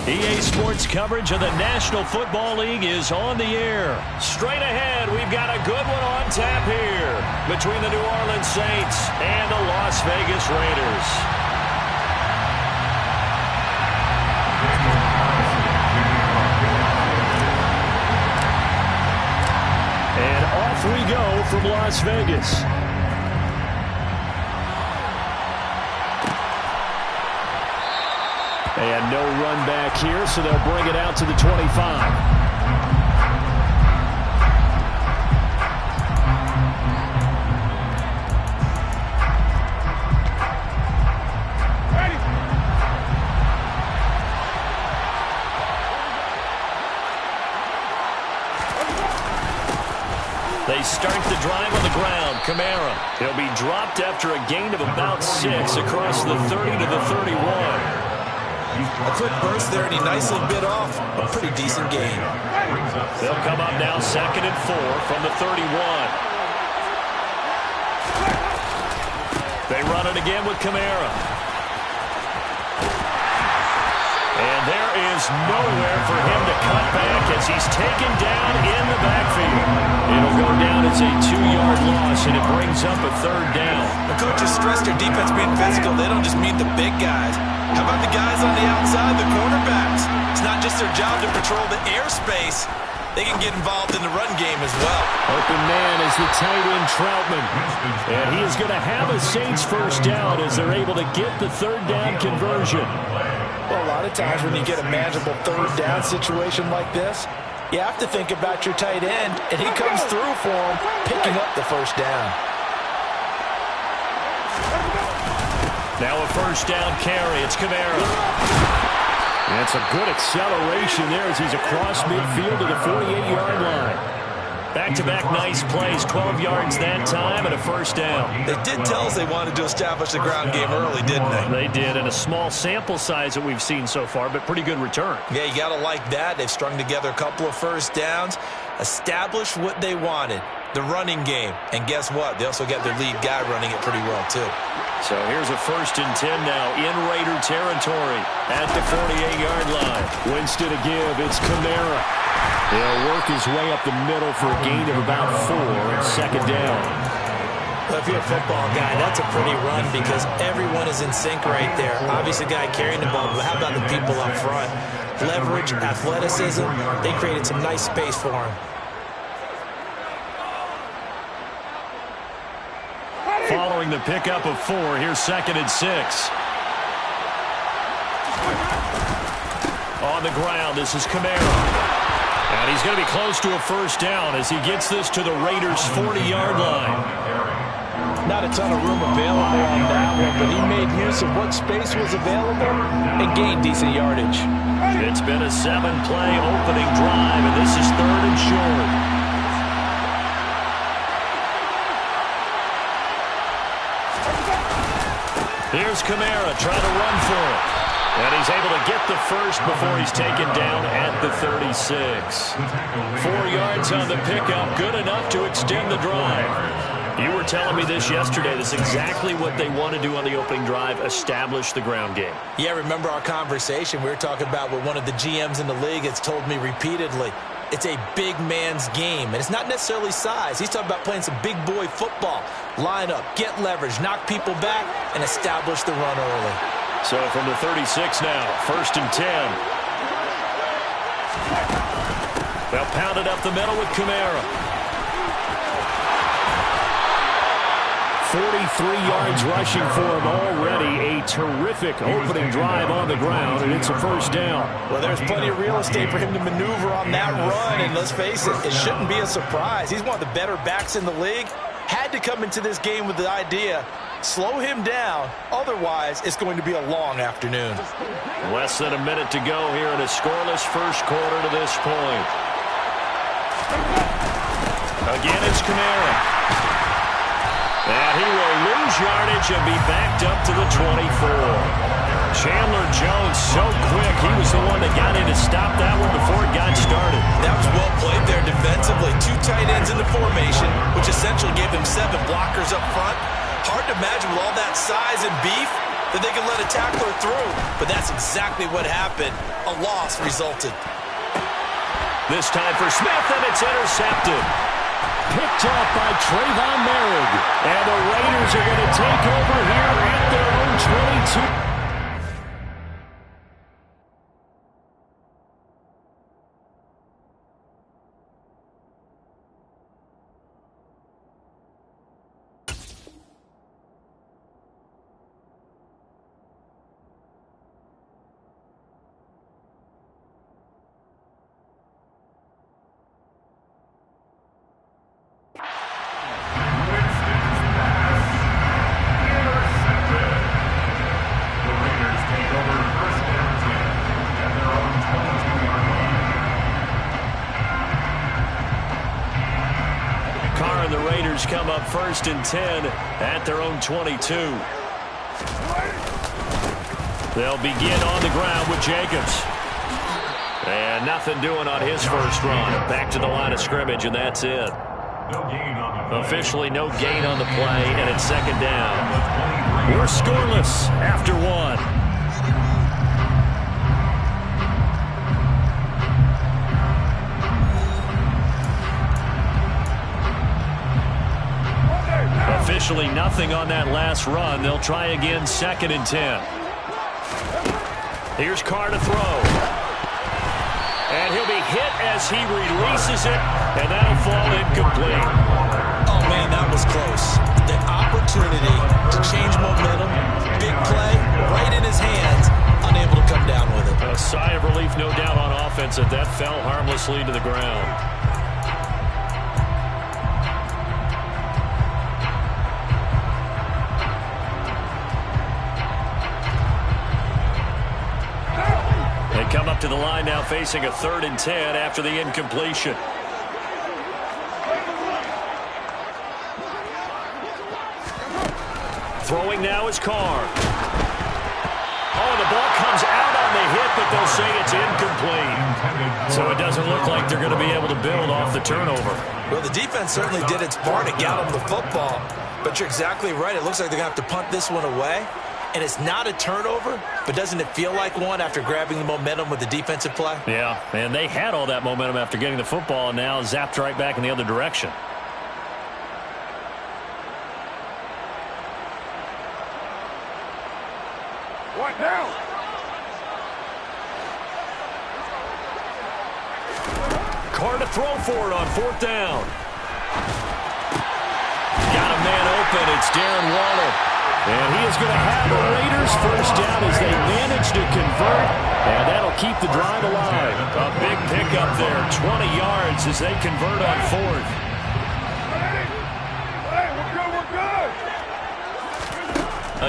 EA Sports coverage of the National Football League is on the air. Straight ahead, we've got a good one on tap here between the New Orleans Saints and the Las Vegas Raiders. And off we go from Las Vegas. And no run back here, so they'll bring it out to the 25. They start the drive on the ground. Kamara. He'll be dropped after a gain of about 6 across the 30 to the 31. A quick burst there, and he nicely bit off a pretty decent gain. They'll come up now 2nd and 4 from the 31. They run it again with Kamara. And there is nowhere for him to cut back as he's taken down in the backfield. It'll go down as a 2-yard loss, and it brings up a 3rd down. The coaches stress their defense being physical. They don't just mean the big guys. How about the guys on the outside, the cornerbacks? It's not just their job to patrol the airspace. They can get involved in the run game as well. Open man is the tight end, Troutman. And he is going to have a Saints first down as they're able to get the 3rd down conversion. Well, a lot of times when you get a manageable 3rd down situation like this, you have to think about your tight end, and he comes through for him, picking up the 1st down. Now a 1st down carry. It's Kamara. And it's a good acceleration there as he's across midfield to the 48-yard line. Back-to-back nice plays, 12 yards that time and a 1st down. They did tell us they wanted to establish the ground game early, didn't they? They did, and a small sample size that we've seen so far, but pretty good return. Yeah, you got to like that. They've strung together a couple of 1st downs, established what they wanted, the running game. And guess what? They also got their lead guy running it pretty well, too. So here's a 1st and 10 now in Raider territory at the 48-yard line. Winston to give. It's Kamara. He'll work his way up the middle for a gain of about 4 and 2nd down. Well, if you're a football guy, that's a pretty run because everyone is in sync right there. Obviously, the guy carrying the ball, but how about the people up front? Leverage, athleticism, they created some nice space for him. Following the pickup of 4, here's 2nd and 6. On the ground, this is Kamara. And he's going to be close to a 1st down as he gets this to the Raiders' 40-yard line. Not a ton of room available on that one, but he made use of what space was available and gained decent yardage. It's been a 7-play opening drive, and this is 3rd and short. Here's Kamara trying to run for it. And he's able to get the 1st before he's taken down at the 36. 4 yards on the pickup, good enough to extend the drive. You were telling me this yesterday. This is exactly what they want to do on the opening drive, establish the ground game. Yeah, remember our conversation? We were talking about what one of the GMs in the league has told me repeatedly. It's a big man's game, and it's not necessarily size. He's talking about playing some big boy football. Line up, get leverage, knock people back, and establish the run early. So from the 36 now, 1st and 10. They'll pound it up the middle with Kamara. 43 yards rushing for him already. A terrific opening drive on the ground, and it's a 1st down. Well, there's plenty of real estate for him to maneuver on that run, and let's face it, it shouldn't be a surprise. He's one of the better backs in the league. Had to come into this game with the idea, slow him down, otherwise it's going to be a long afternoon. Less than a minute to go here in a scoreless 1st quarter to this point. Again, it's Kamara. And he will lose yardage and be backed up to the 24. Chandler Jones so quick. He was the one that got in to stop that one before it got started. That was well played there defensively. 2 tight ends in the formation, which essentially gave him 7 blockers up front. Hard to imagine with all that size and beef, that they can let a tackler through, but that's exactly what happened. A loss resulted. This time for Smith, and it's intercepted. Picked up by Trayvon Merrick. And the Raiders are going to take over here at their own 22. The Raiders come up 1st and 10 at their own 22. They'll begin on the ground with Jacobs. And nothing doing on his first run. Back to the line of scrimmage, and that's it. Officially no gain on the play, and it's 2nd down. We're scoreless after 1. Officially nothing on that last run. They'll try again 2nd and 10. Here's Carr to throw. And he'll be hit as he releases it, and that'll fall incomplete. Oh, man, that was close. The opportunity to change momentum, big play, right in his hands, unable to come down with it. A sigh of relief, no doubt, on offense that fell harmlessly to the ground. Come up to the line now facing a 3rd and 10 after the incompletion. Throwing now is Carr. Oh, the ball comes out on the hit, but they'll say it's incomplete. So it doesn't look like they're going to be able to build off the turnover. Well, the defense certainly did its part to get them the football. But you're exactly right. It looks like they're going to have to punt this one away. And it's not a turnover, but doesn't it feel like one after grabbing the momentum with the defensive play? Yeah, and they had all that momentum after getting the football, and now zapped right back in the other direction. What now? Carr to throw for it on 4th down. Got a man open. It's Darren Waller. And he is going to have the Raiders first down as they manage to convert, and that'll keep the drive alive. A big pickup there, 20 yards as they convert on 4th. Hey, we're good.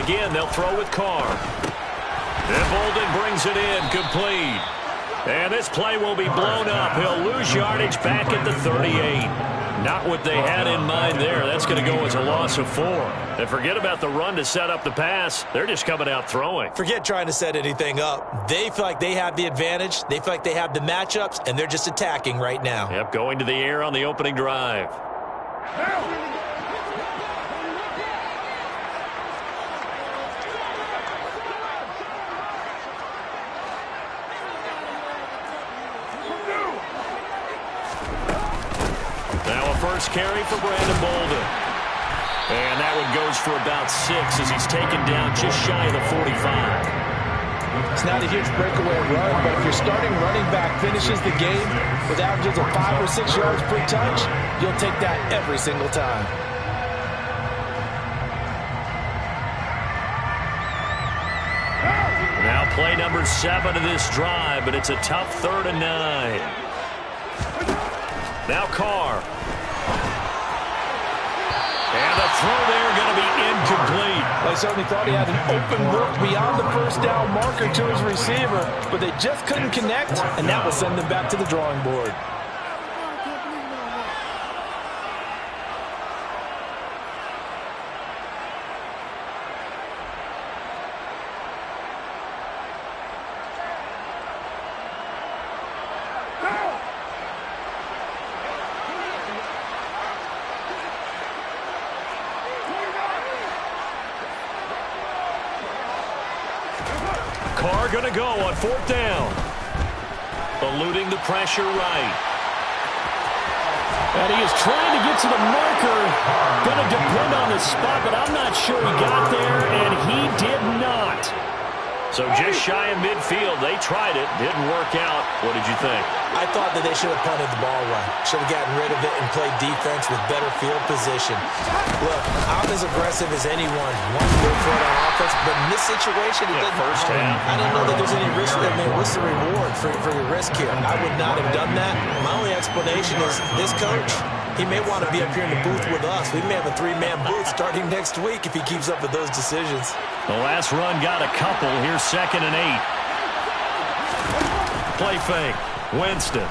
Again, they'll throw with Carr. And Bolden brings it in, complete. And this play will be blown up. He'll lose yardage back at the 38. Not what they had in mind there. That's going to go as a loss of 4. And forget about the run to set up the pass. They're just coming out throwing. Forget trying to set anything up. They feel like they have the advantage. They feel like they have the matchups, and they're just attacking right now. Yep, going to the air on the opening drive. Now a first carry for Brandon Bolden. And that one goes for about 6 as he's taken down just shy of the 45. It's not a huge breakaway run, but if your starting running back finishes the game with averages of 5 or 6 yards per touch, you'll take that every single time. Now play number 7 of this drive, but it's a tough 3rd and 9. Now Carr. And the throw there going to be incomplete. They certainly thought he had an open look beyond the first down marker to his receiver, but they just couldn't connect, and that will send them back to the drawing board. Carr going to go on 4th down. Eluding the pressure right. And he is trying to get to the marker. Going to depend on the spot, but I'm not sure he got there, and he did not. So just shy of midfield. They tried it. Didn't work out. What did you think? I thought that they should have punted the ball right. Should have gotten rid of it and played defense with better field position. Look, I'm as aggressive as anyone. Want to go for it on offense, but in this situation, it doesn't. First half. I didn't know that there's any risk. I mean, what's the reward for your risk here? I would not have done that. My only explanation is this coach, he may want to be up here in the booth with us. We may have a 3-man booth starting next week if he keeps up with those decisions. The last run got a couple. Here's 2nd and 8. Play fake. Winston.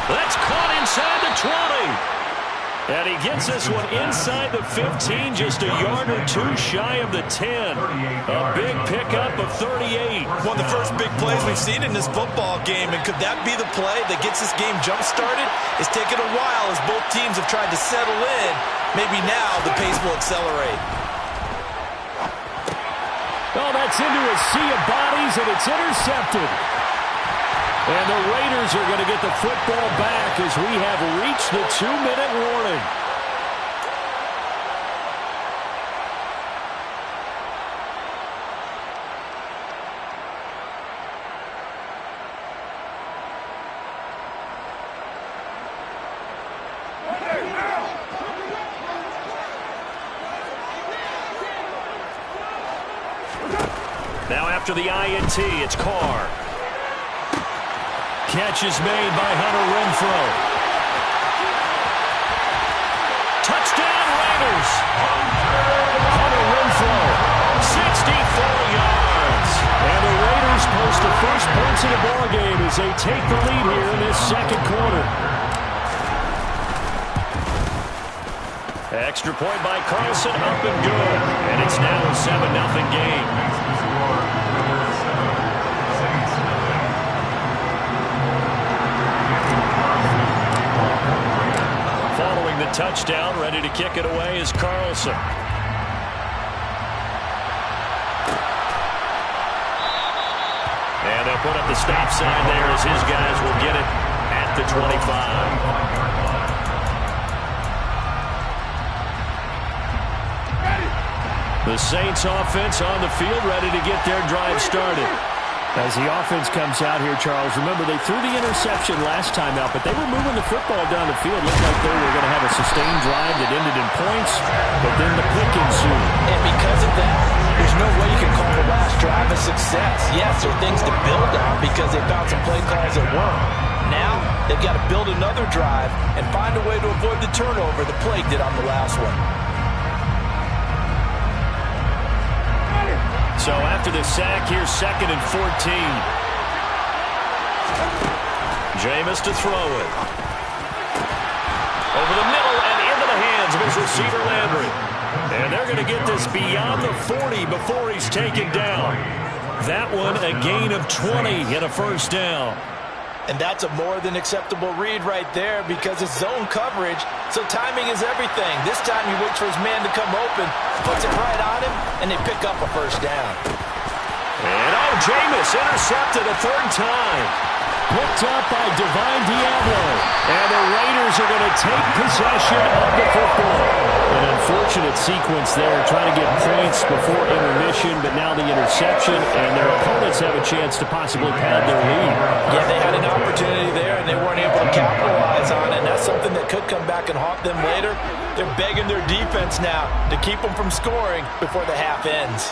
That's caught inside the 20. And he gets this one inside the 15, just a yard or two shy of the 10. A big pickup of 38. One of the first big plays we've seen in this football game, and could that be the play that gets this game jump-started? It's taken a while as both teams have tried to settle in. Maybe now the pace will accelerate. Oh, that's into a sea of bodies, and it's intercepted. And the Raiders are going to get the football back as we have reached the 2-minute warning. Now after the INT, it's Carr. Catch is made by Hunter Renfrow. Touchdown Raiders. Hunter Renfrow, 64 yards. And the Raiders post the first points in the ballgame as they take the lead here in this 2nd quarter. Extra point by Carlson, up and good. And it's now a 7-0 game. Following the touchdown, ready to kick it away is Carlson. And they'll put up the stop sign there as his guys will get it at the 25. The Saints offense on the field, ready to get their drive started. As the offense comes out here, Charles, remember they threw the interception last time out, but they were moving the football down the field. Looked like they were going to have a sustained drive that ended in points, but then the pick ensued. And because of that, there's no way you can call the last drive a success. Yes, there are things to build on because they found some play calls that work. Now, they've got to build another drive and find a way to avoid the turnover the play did on the last one. So after the sack, here's 2nd and 14. Jameis to throw it. Over the middle and into the hands of his receiver Landry. And they're going to get this beyond the 40 before he's taken down. That one a gain of 20 and a first down. And that's a more than acceptable read right there because it's zone coverage, so timing is everything. This time he waits for his man to come open, puts it right on him, and they pick up a first down. And Jameis intercepted a 3rd time. Picked up by Divine Diablo. And the Raiders are going to take possession of the football. An unfortunate sequence there, trying to get points before intermission, but now the interception, and their opponents have a chance to possibly pad their lead. Yeah, they had an opportunity there, and they weren't able to capitalize on it. And that's something that could come back and haunt them later. They're begging their defense now to keep them from scoring before the half ends.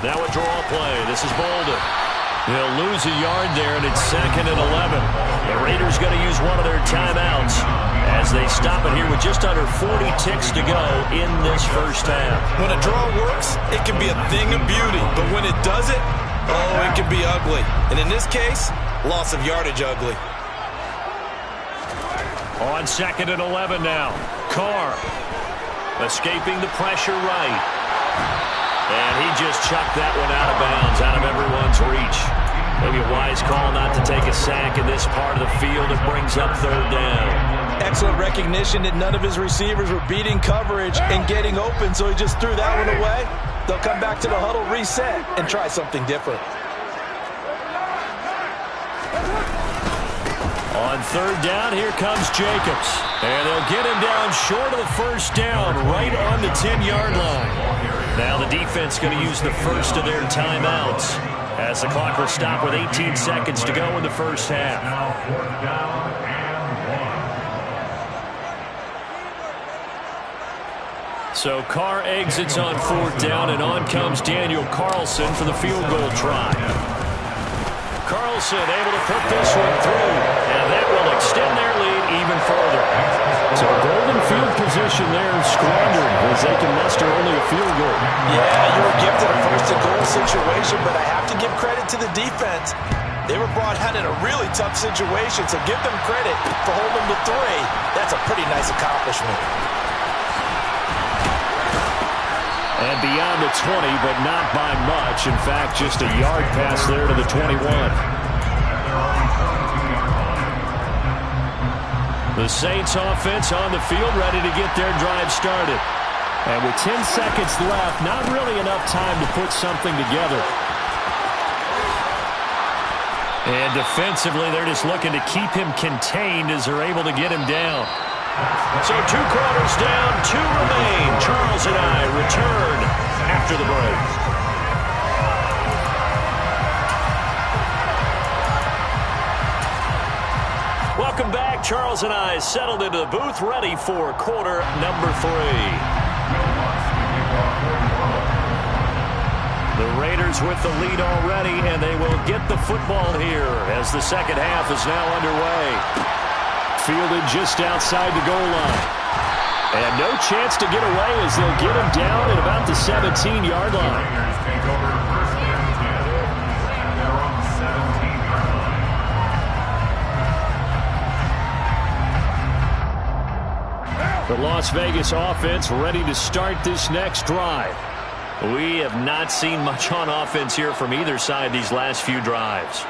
Now a draw play. This is Bolden. They'll lose a yard there, and it's 2nd and 11. The Raiders going to use one of their timeouts as they stop it here with just under 40 ticks to go in this first half. When a draw works, it can be a thing of beauty. But when it doesn't, oh, it can be ugly. And in this case, loss of yardage ugly. On 2nd and 11 now. Carr escaping the pressure right. And he just chucked that one out of bounds, out of everyone's reach. Maybe a wise call not to take a sack in this part of the field. It brings up 3rd down. Excellent recognition that none of his receivers were beating coverage and getting open, so he just threw that one away. They'll come back to the huddle, reset, and try something different. On third down, here comes Jacobs. And they'll get him down short of the first down, right on the 10-yard line. Now the defense going to use the first of their timeouts, as the clock will stop with 18 seconds to go in the first half. So Carr exits on fourth down, and on comes Daniel Carlson for the field goal try. Carlson able to put this one through, and that will extend their lead even further. So golden field position there squandered as they can muster only a field goal. Yeah, you were gifted a first-and-goal situation, but I have to give credit to the defense. They were brought out in a really tough situation, so give them credit for holding the 3. That's a pretty nice accomplishment. And beyond the 20, but not by much. In fact, just a yard pass there to the 21. The Saints offense on the field, ready to get their drive started. And with 10 seconds left, not really enough time to put something together. And defensively, they're just looking to keep him contained as they're able to get him down. So 2 quarters down, 2 remain. Charles and I return after the break. Welcome back. Charles and I settled into the booth, ready for quarter number 3. The Raiders with the lead already, and they will get the football here as the second half is now underway. Fielded just outside the goal line. And no chance to get away as they'll get him down at about the 17-yard line. The Las Vegas offense ready to start this next drive. We have not seen much on offense here from either side these last few drives.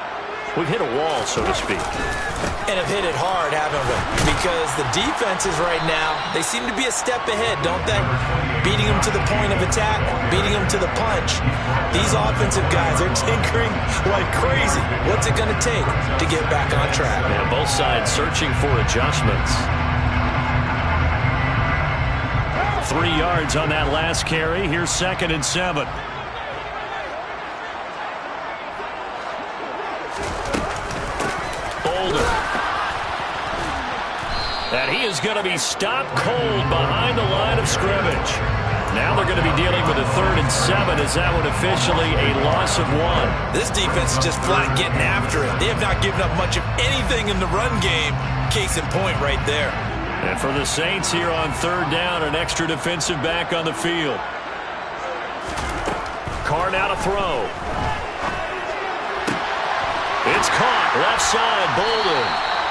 We've hit a wall, so to speak. And have hit it hard, haven't we? Because the defenses right now, they seem to be a step ahead, don't they? Beating them to the point of attack, beating them to the punch. These offensive guys, they're tinkering like crazy. What's it going to take to get back on track? Yeah, both sides searching for adjustments. 3 yards on that last carry. Here's 2nd and 7. And he is going to be stopped cold behind the line of scrimmage. Now they're going to be dealing with a 3rd and 7. Is that one officially a loss of 1? This defense is just flat getting after it. They have not given up much of anything in the run game. Case in point right there. And for the Saints here on 3rd down, an extra defensive back on the field. Carr now to throw. It's caught. Left side, Bolden.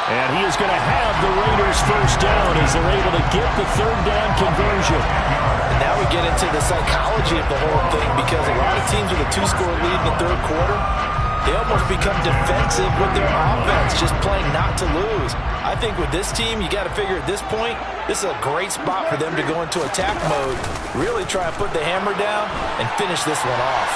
And he is going to have the Raiders first down as they're able to get the 3rd down conversion. And now we get into the psychology of the whole thing, because a lot of teams with a 2-score lead in the 3rd quarter, they almost become defensive with their offense, just playing not to lose. I think with this team, you got to figure at this point, this is a great spot for them to go into attack mode, really try and put the hammer down and finish this one off.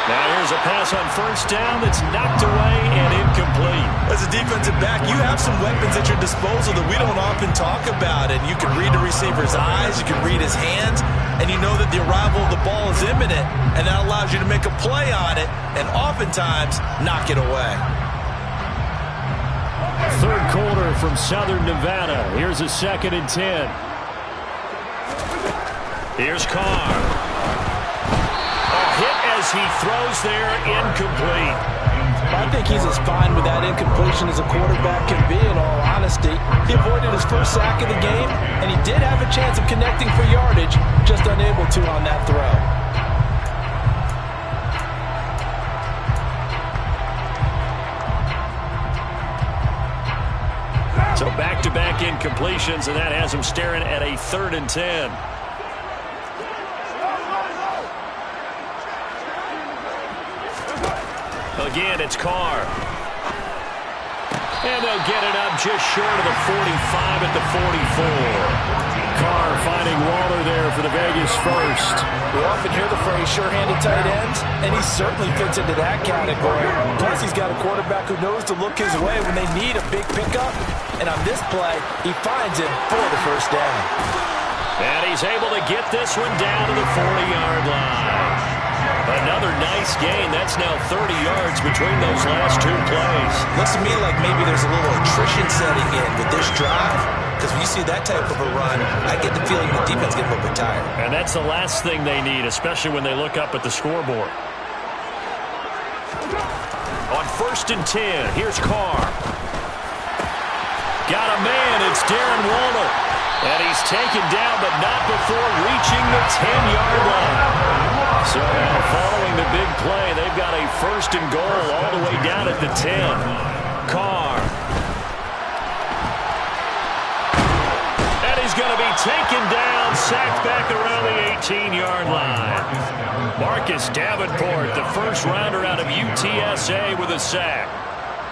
Now here's a pass on first down that's knocked away and incomplete. As a defensive back, you have some weapons at your disposal that we don't often talk about. And you can read the receiver's eyes, you can read his hands, and you know that the arrival of the ball is imminent. And that allows you to make a play on it and oftentimes knock it away. 3rd quarter from Southern Nevada. Here's a 2nd and 10. Here's Carr. Hit as he throws there, incomplete. I think he's as fine with that incompletion as a quarterback can be, in all honesty. He avoided his first sack of the game, and he did have a chance of connecting for yardage, just unable to on that throw. So back-to-back incompletions, and that has him staring at a 3rd and 10. Again, it's Carr. And they'll get it up just short of the 45 at the 44. Carr finding Waller there for the Vegas first. We often hear the phrase sure-handed tight ends, and he certainly fits into that category. Plus, he's got a quarterback who knows to look his way when they need a big pickup. And on this play, he finds him for the first down. And he's able to get this one down to the 40-yard line. Another nice gain. That's now 30 yards between those last two plays. Looks to me like maybe there's a little attrition setting in with this drive. Because when you see that type of a run, I get the feeling the defense gets a little bit tired. And that's the last thing they need, especially when they look up at the scoreboard. On 1st and 10, here's Carr. Got a man. It's Darren Waller. And he's taken down, but not before reaching the 10-yard line. So now following the big play, they've got a 1st and goal all the way down at the 10. Carr. And he's going to be taken down, sacked back around the 18-yard line. Marcus Davenport, the first rounder out of UTSA with a sack.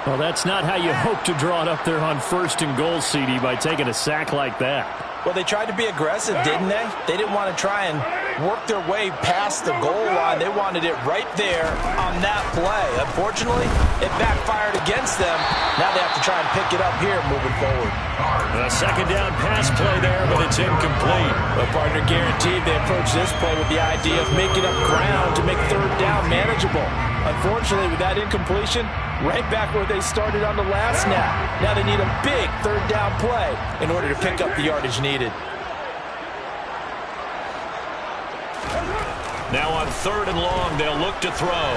Well, that's not how you hope to draw it up there on 1st and goal, CD, by taking a sack like that. Well, they tried to be aggressive, didn't they? They didn't want to try and work their way past the goal line. They wanted it right there on that play. Unfortunately, it backfired against them. Now they have to try and pick it up here moving forward. A 2nd down pass play there, but it's incomplete. But partner guaranteed they approach this play with the idea of making up ground to make 3rd down manageable. Unfortunately, with that incompletion, right back where they started on the last snap. Now they need a big 3rd down play in order to pick up the yardage needed. Now on 3rd and long, they'll look to throw.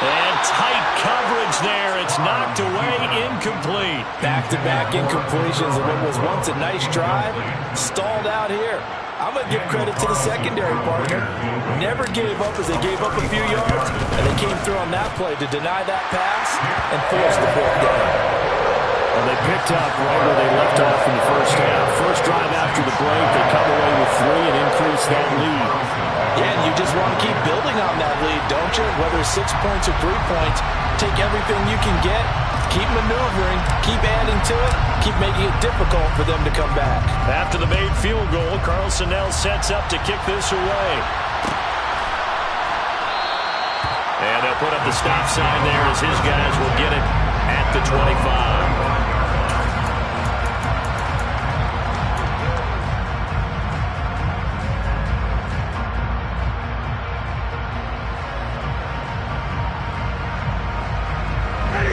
And tight coverage there. It's knocked away, incomplete. Back-to-back incompletions of what was once a nice drive, stalled out here. I'm going to give credit to the secondary partner. Never gave up as they gave up a few yards, and they came through on that play to deny that pass and force the 4th down. Well, they picked up right where they left off in the first half. First drive after the break, they come away with 3 and increase that lead. Yeah, and you just want to keep building on that lead, don't you? Whether it's 6 points or 3 points, take everything you can get, keep maneuvering, keep adding to it, keep making it difficult for them to come back. After the made field goal, Carlson now sets up to kick this away. And they'll put up the stop sign there as his guys will get it at the 25.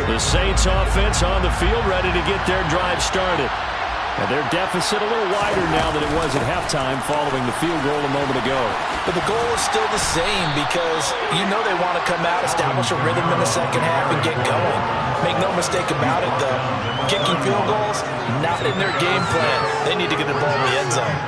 The Saints offense on the field, ready to get their drive started. And their deficit a little wider now than it was at halftime following the field goal a moment ago. But the goal is still the same because you know they want to come out, establish a rhythm in the second half, and get going. Make no mistake about it, though. Kicking field goals, not in their game plan. They need to get the ball in the end zone.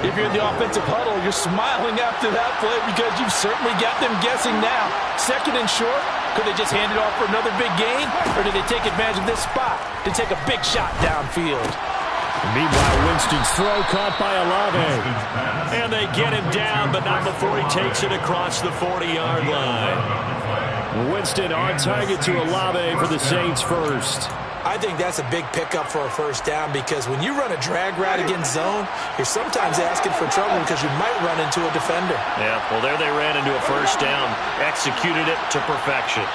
If you're in the offensive huddle, you're smiling after that play because you've certainly got them guessing now. 2nd and short, could they just hand it off for another big gain? Or did they take advantage of this spot to take a big shot downfield? Meanwhile, Winston's throw caught by Olave. And they get him down, but not before he takes it across the 40-yard line. Winston on target to Olave for the Saints first. I think that's a big pickup for a 1st down because when you run a drag route against zone, you're sometimes asking for trouble because you might run into a defender. Yeah, well, there they ran into a 1st down, executed it to perfection.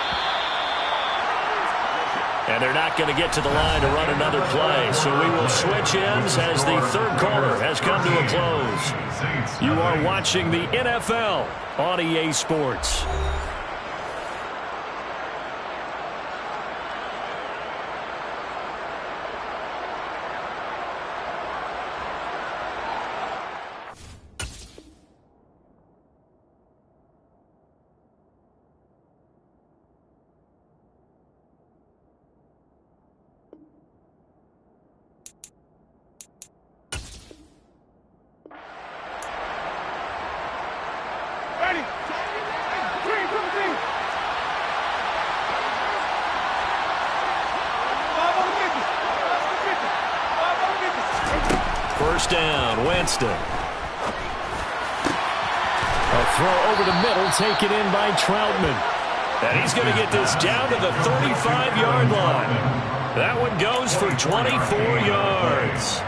And they're not going to get to the line to run another play, so we will switch ends as the 3rd quarter has come to a close. You are watching the NFL on EA Sports. First down, Winston. A throw over the middle, taken in by Troutman. And he's going to get this down to the 35-yard line. That one goes for 24 yards.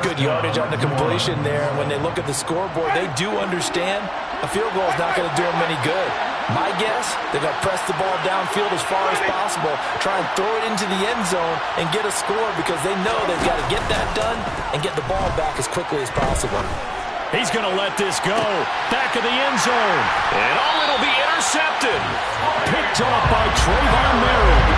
Good yardage on the completion there. When they look at the scoreboard, they do understand a field goal is not going to do them any good. My guess, they're going to press the ball downfield as far as possible, try and throw it into the end zone and get a score because they know they've got to get that done and get the ball back as quickly as possible. He's going to let this go. Back of the end zone. And it'll be intercepted. Picked off by Trayvon Merritt.